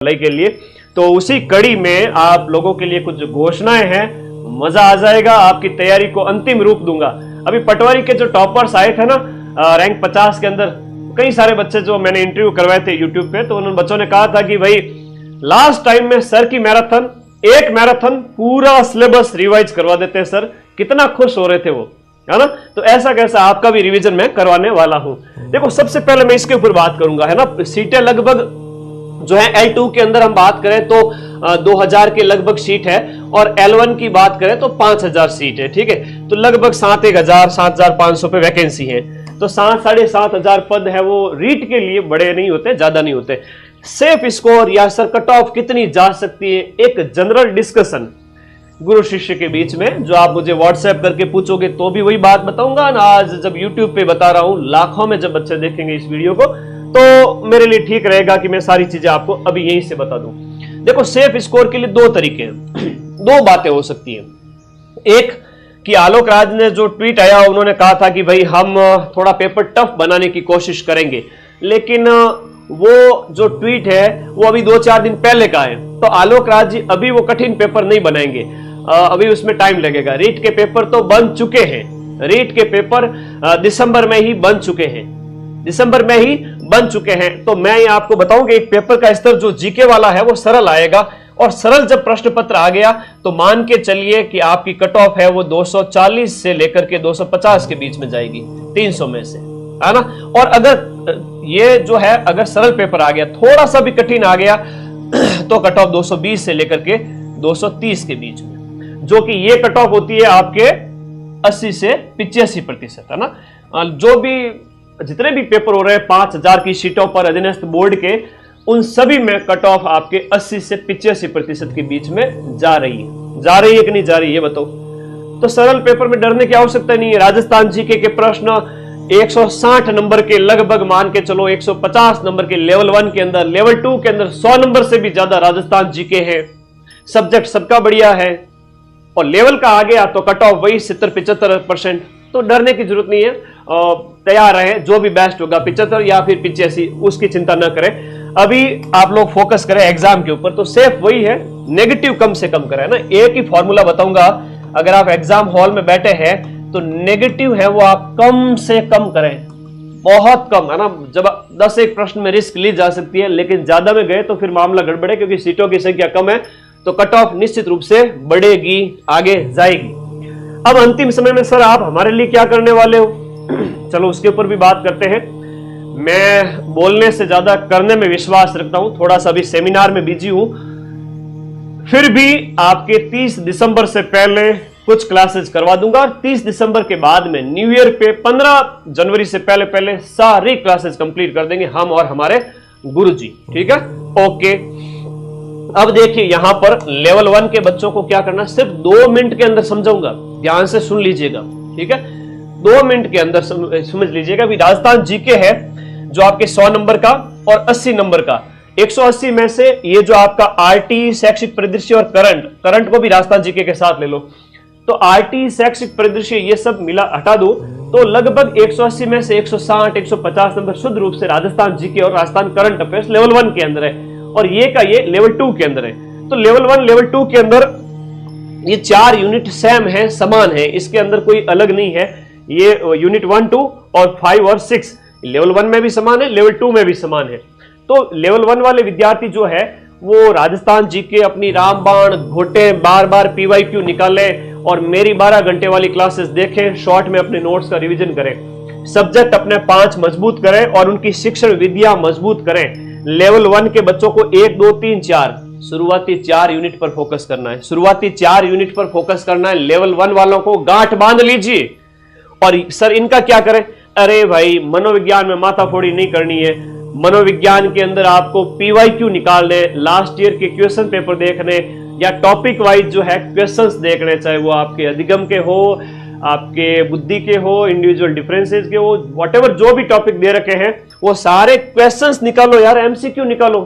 के लिए। तो उसी कड़ी में आप लोगों के लिए कुछ घोषणाएं हैं, मजा आ जाएगा, आपकी तैयारी को अंतिम रूप दूंगा। अभी पटवारी के जो टॉपर्स आए थे ना रैंक 50 के अंदर, कई सारे बच्चे जो मैंने इंटरव्यू करवाए थे यूट्यूब पे, तो उन बच्चों ने कहा था कि भाई लास्ट टाइम में सर की मैराथन, एक मैराथन पूरा सिलेबस रिवाइज करवा देते हैं सर। कितना खुश हो रहे थे वो, है ना। तो ऐसा कैसा आपका भी रिवीजन मैं करवाने वाला हूं। देखो सबसे पहले मैं इसके ऊपर बात करूंगा, है ना। सीटें लगभग जो है L2 के अंदर हम बात करें तो 2000 के लगभग सीट है, और L1 की बात करें तो 5000 सीट है, ठीक है। तो लगभग 7,500 पे वैकेंसी है। तो 7,500 पद है, वो रीट के लिए बड़े नहीं होते, ज्यादा नहीं होते। सेफ स्कोर या सर कट ऑफ कितनी जा सकती है, एक जनरल डिस्कशन गुरु शिष्य के बीच में, जो आप मुझे व्हाट्सएप करके पूछोगे तो भी वही बात बताऊंगा ना। आज जब यूट्यूब पे बता रहा हूं, लाखों में जब बच्चे देखेंगे इस वीडियो को, तो मेरे लिए ठीक रहेगा कि मैं सारी चीजें आपको अभी यहीं से बता दूं। देखो सेफ स्कोर के लिए दो तरीके हैं, दो बातें हो सकती हैं। एक कि आलोक राज ने जो ट्वीट आया, उन्होंने कहा था कि भाई हम थोड़ा पेपर टफ बनाने की कोशिश करेंगे, लेकिन वो जो ट्वीट है वो अभी 2-4 दिन पहले का है। तो आलोक राज जी अभी वो कठिन पेपर नहीं बनाएंगे, अभी उसमें टाइम लगेगा। रीट के पेपर तो बन चुके हैं, रीट के पेपर दिसंबर में ही बन चुके हैं, दिसंबर में ही बन चुके हैं। तो मैं ये आपको बताऊं कि एक पेपर का स्तर जो जीके वाला है वो सरल आएगा, और सरल जब प्रश्न पत्र आ गया तो मान के चलिए कि आपकी कट ऑफ है वो 240 से लेकर के 250 के बीच में जाएगी, 300 में से, है ना। और अगर ये जो है अगर सरल पेपर आ गया, थोड़ा सा भी कठिन आ गया, तो कट ऑफ 220 से लेकर के 230 के बीच में, जो कि ये कट ऑफ होती है आपके 80 से 85%, है ना। जो भी जितने भी पेपर हो रहे हैं 5000 की सीटों पर अधीनस्थ बोर्ड के, उन सभी में कट ऑफ आपके 80 से 85% के बीच में जा रही है कि नहीं जा रही है, ये बताओ। तो सरल पेपर में डरने की आवश्यकता नहीं है। राजस्थान जीके के प्रश्न 160 नंबर के लगभग मान के चलो, 150 नंबर के लेवल 1 के अंदर, लेवल 2 के अंदर 100 नंबर से भी ज्यादा राजस्थान जीके है। सब्जेक्ट सबका बढ़िया है, और लेवल का आ गया तो कट ऑफ वही 70-75%। तो डरने की जरूरत नहीं है, तैयार रहे, जो भी बेस्ट होगा 75 या फिर 85, उसकी चिंता न करें। अभी आप लोग फोकस करें एग्जाम के ऊपर। तो सेफ वही है, नेगेटिव कम से कम करें ना। एक ही फॉर्मूला बताऊंगा, अगर आप एग्जाम हॉल में बैठे हैं तो नेगेटिव है वो आप कम से कम करें, बहुत कम, है ना। जब 10 एक प्रश्न में रिस्क ली जा सकती है, लेकिन ज्यादा में गए तो फिर मामला गड़बड़े, क्योंकि सीटों की संख्या कम है, तो कट ऑफ निश्चित रूप से बढ़ेगी, आगे जाएगी। अब अंतिम समय में सर आप हमारे लिए क्या करने वाले हो, चलो उसके ऊपर भी बात करते हैं। मैं बोलने से ज्यादा करने में विश्वास रखता हूं, थोड़ा सा भी सेमिनार में बिजी हूं, फिर भी आपके 30 दिसंबर से पहले कुछ क्लासेस करवा दूंगा, और 30 दिसंबर के बाद में न्यू ईयर पे 15 जनवरी से पहले पहले सारी क्लासेस कंप्लीट कर देंगे हम और हमारे गुरुजी, ठीक है। ओके, अब देखिए यहां पर लेवल 1 के बच्चों को क्या करना, सिर्फ 2 मिनट के अंदर समझाऊंगा, ध्यान से सुन लीजिएगा, ठीक है। 2 मिनट के अंदर समझ लीजिएगा। भी राजस्थान जीके है जो आपके 100 नंबर का और 80 नंबर का, 180 में से ये जो आपका आरटी, शैक्षिक परिदृश्य और करंट को भी राजस्थान जीके के साथ ले लो। तो आरटी, शैक्षिक परिदृश्य ये सब मिला हटा दो, तो लगभग 180 में से 160-150 नंबर शुद्ध रूप से राजस्थान जीके और राजस्थान करंट अफेयर्स लेवल 1 के अंदर है, और ये का ये लेवल 2 के अंदर है। तो लेवल 1 लेवल 2 के अंदर ये 4 यूनिट सेम है, समान है, इसके अंदर कोई अलग नहीं है। ये यूनिट 1, 2 और 5 और 6 लेवल 1 में भी समान है, लेवल 2 में भी समान है। तो लेवल 1 वाले विद्यार्थी जो है वो राजस्थान जीके अपनी रामबाण घोटे बार बार PYQ निकालें, और मेरी 12 घंटे वाली क्लासेस देखें, शॉर्ट में अपने नोट्स का रिवीजन करें, सब्जेक्ट अपने 5 मजबूत करें, और उनकी शिक्षण विद्या मजबूत करें। लेवल 1 के बच्चों को 1, 2, 3, 4 शुरुआती 4 यूनिट पर फोकस करना है, शुरुआती 4 यूनिट पर फोकस करना है। लेवल 1 वालों को गांठ बांध लीजिए। और सर इनका क्या करें, अरे भाई मनोविज्ञान में माथाफोड़ी नहीं करनी है, मनोविज्ञान के अंदर आपको PYQ निकालने, लास्ट ईयर के क्वेश्चन पेपर देखने, या टॉपिक वाइज जो है क्वेश्चंस देखने, चाहे वो आपके अधिगम के हो, आपके बुद्धि के हो, इंडिविजुअल डिफरेंसेस के हो, व्हाटएवर जो भी टॉपिक दे रखे हैं वो सारे क्वेश्चंस निकालो यार, MCQ निकालो,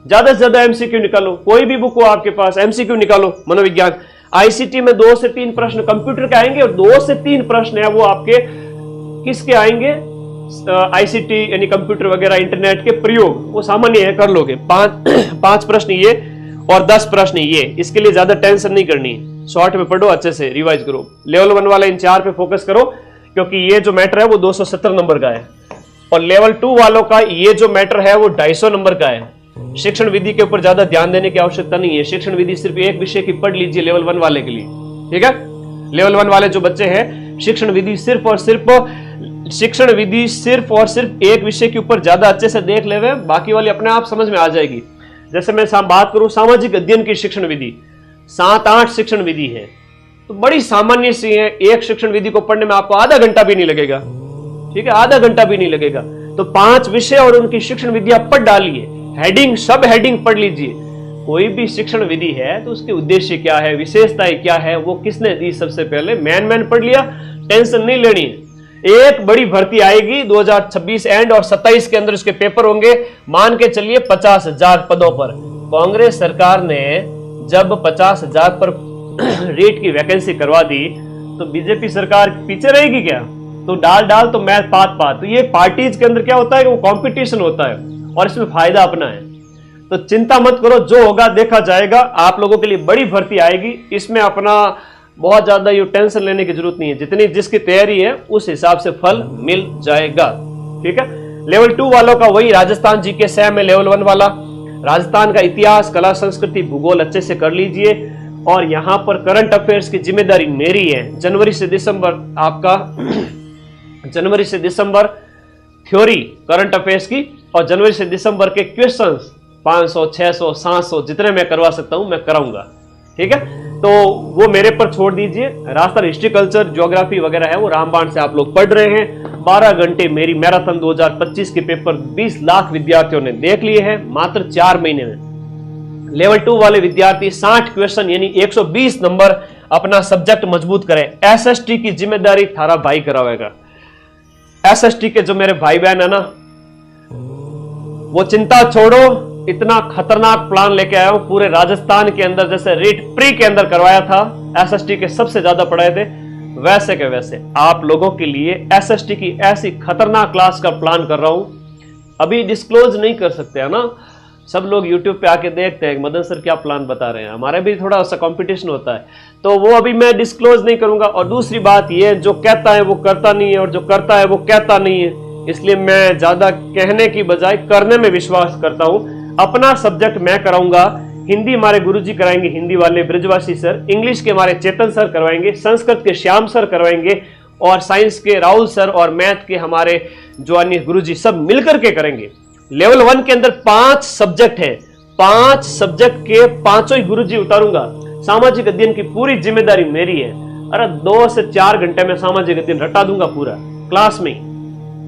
ज्यादा से ज्यादा MCQ निकालो। कोई भी बुक हो आपके पास, MCQ निकालो। मनोविज्ञान ICT में 2 से 3 प्रश्न कंप्यूटर के आएंगे, और 2 से 3 प्रश्न है वो आपके किसके आएंगे, आईसीटी यानी कंप्यूटर वगैरह इंटरनेट के प्रयोग वो सामान्य है, कर लोगे। पांच प्रश्न ये और 10 प्रश्न ये, इसके लिए ज्यादा टेंशन नहीं करनी, शॉर्ट में पढ़ो, अच्छे से रिवाइज करो। लेवल 1 वाले इन 4 पे फोकस करो, क्योंकि ये जो मैटर है वो 270 नंबर का है, और लेवल 2 वालों का ये जो मैटर है वो 250 नंबर का है। शिक्षण विधि के ऊपर ज्यादा ध्यान देने की आवश्यकता नहीं है, शिक्षण विधि सिर्फ एक विषय की पढ़ लीजिए लेवल 1 वाले के लिए, ठीक है। लेवल 1 वाले जो बच्चे हैं, शिक्षण विधि सिर्फ और सिर्फ एक विषय के ऊपर ज्यादा अच्छे से देख ले, बाकी वाली अपने आप समझ में आ जाएगी। जैसे मैं बात करूं सामाजिक अध्ययन की शिक्षण विधि, 7-8 शिक्षण विधि है, तो बड़ी सामान्य सी है। एक शिक्षण विधि को पढ़ने में आपको आधा घंटा भी नहीं लगेगा, ठीक है, आधा घंटा भी नहीं लगेगा। तो 5 विषय और उनकी शिक्षण विधि आप पढ़ डालिए, हेडिंग सब हेडिंग पढ़ लीजिए। कोई भी शिक्षण विधि है तो उसके उद्देश्य क्या है, विशेषताएं क्या है, वो किसने दी, सबसे पहले मैन पढ़ लिया, टेंशन नहीं लेनी है। एक बड़ी भर्ती आएगी 2026 एंड और 27 के अंदर उसके पेपर होंगे, मान के चलिए 50,000 पदों पर। कांग्रेस सरकार ने जब 50,000 पर रेट की वैकेंसी करवा दी तो बीजेपी सरकार पीछे रहेगी क्या? तो डाल तो मैथ पात। तो ये पार्टीज के अंदर क्या होता है कि वो कंपटीशन होता है और इसमें फायदा अपना है। तो चिंता मत करो, जो होगा देखा जाएगा। आप लोगों के लिए बड़ी भर्ती आएगी, इसमें अपना बहुत ज्यादा ये टेंशन लेने की जरूरत नहीं है। जितनी जिसकी तैयारी है उस हिसाब से फल मिल जाएगा, ठीक है। लेवल 2 वालों का वही राजस्थान जीके सेम है लेवल 1 वाला। राजस्थान का इतिहास, कला, संस्कृति, भूगोल अच्छे से कर लीजिए। और यहां पर करंट अफेयर्स की जिम्मेदारी मेरी है। जनवरी से दिसंबर आपका जनवरी से दिसंबर थ्योरी करंट अफेयर्स की, और जनवरी से दिसंबर के क्वेश्चंस 500, 600, 700 जितने मैं करवा सकता हूं मैं कराऊंगा, ठीक है। तो वो मेरे पर छोड़ दीजिए। राजस्थान हिस्ट्री, कल्चर, ज्योग्राफी वगैरह है वो रामबाण से आप लोग पढ़ रहे हैं। 12 घंटे मेरी मैराथन 2025 के पेपर 20 लाख विद्यार्थियों ने देख लिए हैं मात्र 4 महीने में। लेवल 2 वाले विद्यार्थी 60 क्वेश्चन यानी 120 नंबर अपना सब्जेक्ट मजबूत करें। एसएसटी की जिम्मेदारी थारा भाई करावेगा। एसएसटी के जो मेरे भाई बहन है ना, वो चिंता छोड़ो, इतना खतरनाक प्लान लेके आया हूं पूरे राजस्थान के अंदर। जैसे रीट प्री के अंदर करवाया था, एसएसटी के सबसे ज्यादा पढ़ाए थे, वैसे के वैसे आप लोगों के लिए एसएसटी की ऐसी खतरनाक क्लास का प्लान कर रहा हूं। अभी डिस्क्लोज नहीं कर सकते है ना, सब लोग यूट्यूब पे आके देखते हैं मदन सर क्या प्लान बता रहे हैं, हमारे भी थोड़ा सा कंपटीशन होता है, तो वो अभी मैं डिस्क्लोज नहीं करूंगा। और दूसरी बात ये, जो कहता है वो करता नहीं है और जो करता है वो कहता नहीं है, इसलिए मैं ज्यादा कहने की बजाय करने में विश्वास करता हूं। अपना सब्जेक्ट मैं कराऊंगा। हिंदी हमारे गुरुजी कराएंगे, हिंदी वाले ब्रिजवासी सर। इंग्लिश के हमारे चेतन सर करवाएंगे, संस्कृत के श्याम सर करवाएंगे, और साइंस के राहुल सर, और मैथ के हमारे जो अन्य गुरुजी सब मिलकर के करेंगे। लेवल 1 के अंदर 5 सब्जेक्ट है, 5 सब्जेक्ट के 5 ही गुरुजी उतारूंगा। सामाजिक अध्ययन की पूरी जिम्मेदारी मेरी है। अरे 2 से 4 घंटे में सामाजिक अध्ययन रटा दूंगा पूरा क्लास में।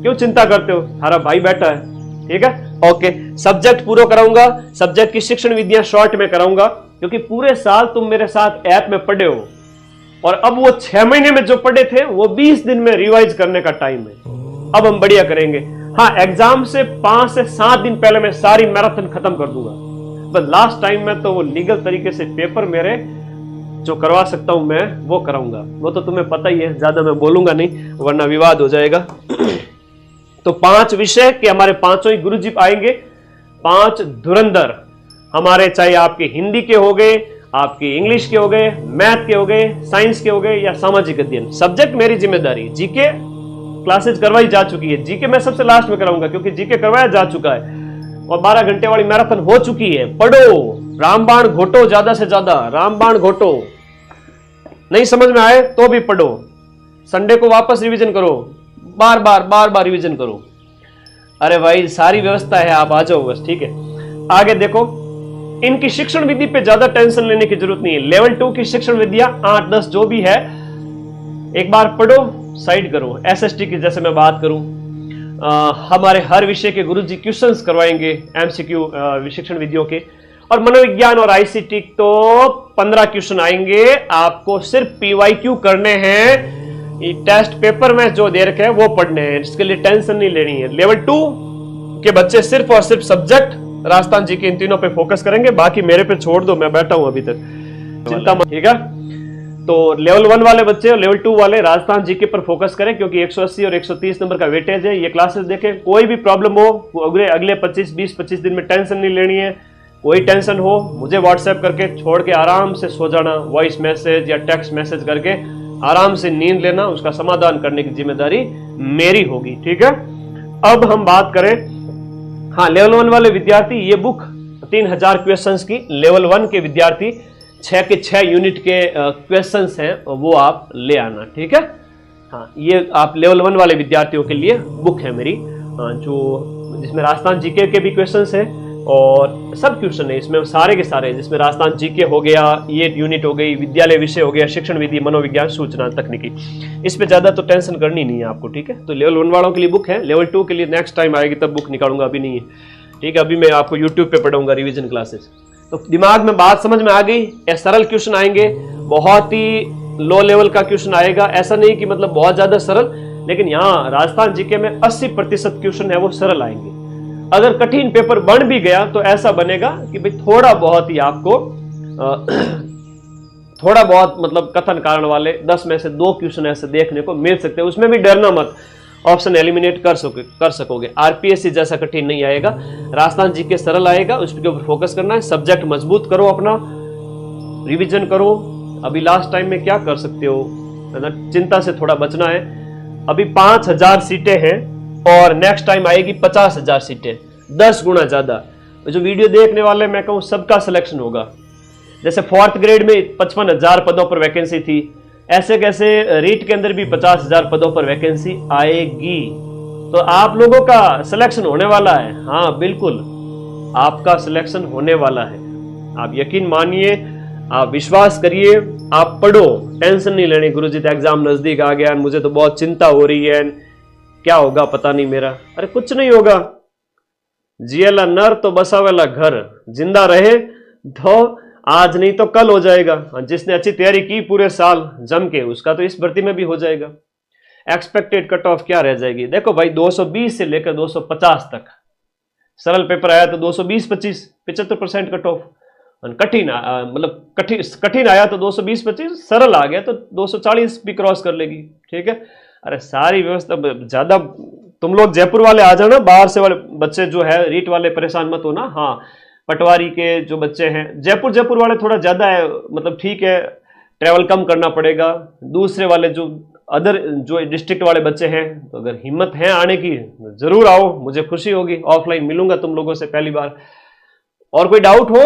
क्यों चिंता करते हो, हमारा भाई बैठा है, ठीक है। ओके, सब्जेक्ट पूरा कराऊंगा। सब्जेक्ट की शिक्षण विधियां शॉर्ट में कराऊंगा, क्योंकि पूरे साल तुम मेरे साथ ऐप में पढ़े हो, और अब वो 6 महीने में जो पढ़े थे वो 20 दिन में रिवाइज करने का टाइम है। अब हम बढ़िया करेंगे। हाँ, एग्जाम से 5 से 7 दिन पहले मैं सारी मैराथन खत्म कर दूंगा। बस लास्ट टाइम में तो वो लीगल तरीके से पेपर मेरे जो करवा सकता हूं मैं वो कराऊंगा। वो तो तुम्हें पता ही है, ज्यादा मैं बोलूंगा नहीं वरना विवाद हो जाएगा। तो 5 विषय के हमारे 5 ही गुरुजी आएंगे। 5 धुरंधर हमारे, चाहे आपके हिंदी के हो गए, आपके इंग्लिश के हो गए, मैथ के हो गए, साइंस के हो गए या सामाजिक अध्ययन। सब्जेक्ट मेरी जिम्मेदारी। जीके क्लासेज करवाई जा चुकी है, जीके मैं सबसे लास्ट में कराऊंगा क्योंकि जीके करवाया जा चुका है और 12 घंटे वाली मैराथन हो चुकी है। पढ़ो, रामबाण घोटो, ज्यादा से ज्यादा रामबाण घोटो। नहीं समझ में आए तो भी पढ़ो, संडे को वापस रिवीजन करो, बार बार रिवीजन करो। अरे भाई सारी व्यवस्था है, आप आ जाओ बस, ठीक है। आगे देखो, इनकी शिक्षण विधि पे ज्यादा टेंशन लेने की जरूरत नहीं है। लेवल 2 की शिक्षण विधियां 8-10 जो भी है एक बार पढ़ो, साइड करो। एसएसटी की जैसे मैं बात करूं, हमारे हर विषय के गुरुजी क्वेश्चंस करवाएंगे एमसीक्यू शिक्षण विधियों के, और मनोविज्ञान और आईसीटी तो 15 क्वेश्चन आएंगे। आपको सिर्फ पीवाईक्यू करने हैं, टेस्ट पेपर में जो दे रखे हैं वो पढ़ने हैं, इसके लिए टेंशन नहीं लेनी है। लेवल 2 के बच्चे सिर्फ और सिर्फ सब्जेक्ट राजस्थान जी के इन तीनों पे फोकस करेंगे, बाकी मेरे पे छोड़ दो, मैं बैठा हूं अभी तक, चिंता मत, ठीक है। तो लेवल 1 वाले बच्चे और लेवल 2 वाले राजस्थान जीके पर फोकस करें, क्योंकि 180 और 130 नंबर का वेटेज है। ये क्लासेस देखें, कोई भी प्रॉब्लम हो अगले 20-25 दिन में टेंशन नहीं लेनी है। कोई टेंशन हो मुझे व्हाट्सएप करके छोड़ के आराम से सो जाना, वॉइस मैसेज या टेक्स्ट मैसेज करके आराम से नींद लेना, उसका समाधान करने की जिम्मेदारी मेरी होगी, ठीक है। अब हम बात करें, हाँ, लेवल 1 वाले विद्यार्थी ये बुक 3000 क्वेश्चंस की, लेवल 1 के विद्यार्थी 6 के 6 यूनिट के क्वेश्चंस हैं वो आप ले आना, ठीक है। हाँ, ये आप लेवल 1 वाले विद्यार्थियों के लिए बुक है मेरी, जो जिसमें राजस्थान जीके के भी क्वेश्चंस है और सब क्वेश्चन है इसमें, सारे के सारे, जिसमें राजस्थान जीके हो गया, ये यूनिट हो गई, विद्यालय विषय हो गया, शिक्षण विधि, मनोविज्ञान, सूचना तकनीकी। इस पे ज्यादा तो टेंशन करनी नहीं है आपको, ठीक है। तो लेवल 1 वालों के लिए बुक है, लेवल 2 के लिए नेक्स्ट टाइम आएगी तब बुक निकालूंगा, अभी नहीं है, ठीक है। अभी मैं आपको यूट्यूब पे पढ़ाऊंगा रिविजन क्लासेस। तो दिमाग में बात समझ में आ गई। ये सरल क्वेश्चन आएंगे, बहुत ही लो लेवल का क्वेश्चन आएगा, ऐसा नहीं कि मतलब बहुत ज्यादा सरल, लेकिन यहाँ राजस्थान जीके में 80% क्वेश्चन है वो सरल आएंगे। अगर कठिन पेपर बन भी गया तो ऐसा बनेगा कि भाई थोड़ा बहुत ही आपको थोड़ा बहुत मतलब कथन कारण वाले 10 में से 2 क्वेश्चन ऐसे देखने को मिल सकते हैं, उसमें भी डरना मत, ऑप्शन एलिमिनेट कर सकोगे। आरपीएससी जैसा कठिन नहीं आएगा, राजस्थान जीके सरल आएगा, उसके ऊपर फोकस करना है। सब्जेक्ट मजबूत करो, अपना रिवीजन करो। अभी लास्ट टाइम में क्या कर सकते हो, है ना, चिंता से थोड़ा बचना है। अभी 5000 सीटें हैं और नेक्स्ट टाइम आएगी 50,000 सीटें, 10 गुना ज्यादा। जो वीडियो देखने वाले मैं कहूँ सबका सिलेक्शन होगा। जैसे 4th ग्रेड में 55,000 पदों पर वैकेंसी थी, ऐसे कैसे रीट के अंदर भी 50,000 पदों पर वैकेंसी आएगी। तो आप लोगों का सिलेक्शन होने वाला है, हाँ बिल्कुल आपका सिलेक्शन होने वाला है। आप यकीन मानिए, आप विश्वास करिए, आप पढ़ो, टेंशन नहीं लेनी। गुरुजी तो एग्जाम नजदीक आ गया, मुझे तो बहुत चिंता हो रही है, क्या होगा पता नहीं मेरा। अरे कुछ नहीं होगा, जियला नर तो बसावेला घर, जिंदा रहे तो आज नहीं तो कल हो जाएगा। जिसने अच्छी तैयारी की पूरे साल जम के, उसका तो इस भर्ती में भी हो जाएगा। एक्सपेक्टेड कट ऑफ क्या रह जाएगी, देखो भाई 220 से लेकर 250 तक सरल पेपर आया तो 220-25, 75% कट ऑफ। कठिन मतलब कठिन आया तो 220-25, सरल आ गया तो 240 भी क्रॉस कर लेगी, ठीक है। अरे सारी व्यवस्था ज्यादा, तुम लोग जयपुर वाले आ जाना, बाहर से वाले बच्चे जो है रीट वाले परेशान मत होना। हाँ, पटवारी के जो बच्चे हैं, जयपुर वाले थोड़ा ज्यादा है, मतलब ठीक है, ट्रेवल कम करना पड़ेगा। दूसरे वाले जो अदर जो डिस्ट्रिक्ट वाले बच्चे हैं, तो अगर हिम्मत है आने की जरूर आओ, मुझे खुशी होगी, ऑफलाइन मिलूंगा तुम लोगों से पहली बार। और कोई डाउट हो,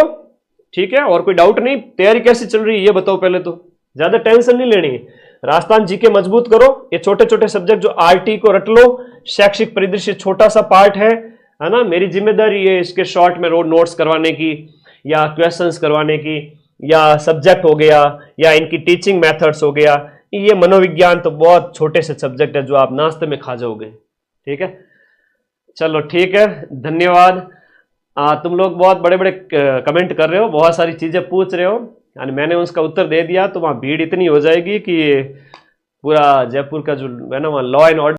ठीक है, और कोई डाउट नहीं, तैयारी कैसी चल रही है ये बताओ पहले तो, ज्यादा टेंशन नहीं लेनी है। राजस्थान जीके मजबूत करो, ये छोटे छोटे सब्जेक्ट जो आरटी को रट लो, शैक्षिक परिदृश्य छोटा सा पार्ट है ना, मेरी जिम्मेदारी है इसके शॉर्ट में रोड नोट्स करवाने की, या क्वेश्चंस करवाने की, या सब्जेक्ट हो गया, या इनकी टीचिंग मेथड्स हो गया। ये मनोविज्ञान तो बहुत छोटे से सब्जेक्ट है जो आप नाश्ते में खा जाओगे, ठीक है। चलो ठीक है, धन्यवाद। तुम लोग बहुत बड़े बड़े कमेंट कर रहे हो, बहुत सारी चीजें पूछ रहे हो, यानी मैंने उसका उत्तर दे दिया तो वहां भीड़ इतनी हो जाएगी कि पूरा जयपुर का जो है ना, वहां लॉ एंड ऑर्डर